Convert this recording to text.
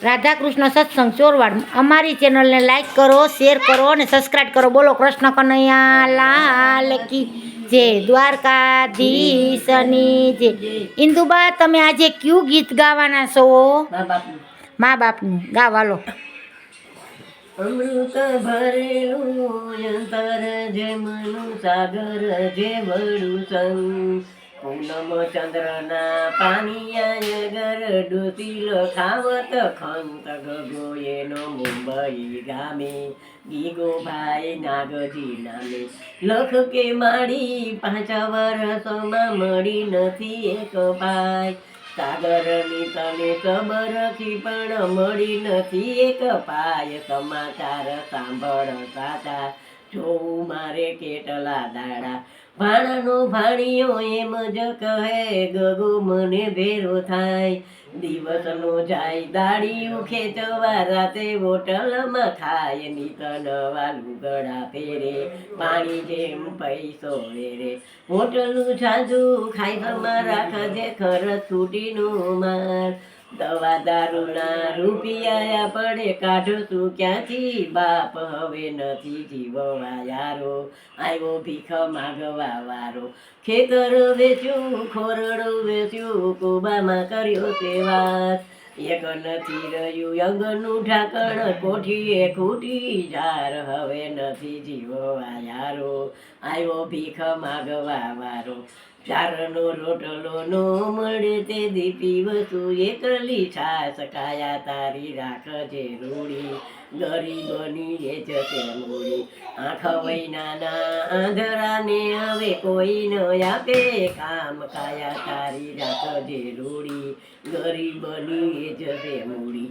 રાધાકૃષ્ણ સત્સંગ ચોરવાડ અમારી ચેનલને લાઈક કરો, શેર કરો અને સબસ્ક્રાઈબ કરો. બોલો કૃષ્ણ કનૈયા લાલ કી જય, દ્વારકાધીશની જય. ઇન્દુબા, તમે આજે કયું ગીત ગાવાના છો? મા બાપનું ગાવાલો. અમૃત ભરેલું અંતર જેમનું સાગર જે વડું સંગ, પૂનમ ચંદ્રના પાનિયા ગરડું તિલ ખાવત ખંત ગગો એનો મુંબઈ ગામે, ગીગો ભાઈ નાગજી નામે. લખ કે માડી 5 વર્ષમાં મળી નથી એક ભાઈ, સાગરની તને સબરથી પણ મળી નથી એક પાય. સમાચાર સાંભળ સાચા, જોવું મારે કેટલા દાડા. ભાણાનો ભાણિયો એમ જ કહે, ગગો મને ભેરો થાય. દિવસનો જાય દાડિયું ખેંચવા, રાતે હોટલમાં ખાય. નીત નવા લુગડા પહેરે, પાણી જેમ પૈસો વેરે. હોટલનું છાજુ ખાઈમાં રાખજે ખરચ છૂટીનું માર. દવા દારૂના રૂપિયા પડે, કાઢશું ક્યાંથી બાપ. હવે નથી જીવવા યારો, આવ્યો ભીખ માગવા વારો. ખેતર વેચ્યું, ખોરડો વેચ્યું, કુબામાં કર્યો સેવા. એક નથી રહ્યું અંગનું ઢાંકણ, કોઠીએ ખૂટી જાર. હવે નથી જીવવા યારો, આવ્યો ભીખ માગવા વારો. ચારનો રોટલો નો મળે તે દીપી વસુ, એકલી છાસ કાયા તારી રાખજે રૂડી. ગરીબની એ જશે મૂડી, આંખ વૈનાના આંધળાને હવે કોઈ ન આપે કામ. કાયા તારી રાખજે રૂડી, ગરીબની એ જશે મૂડી.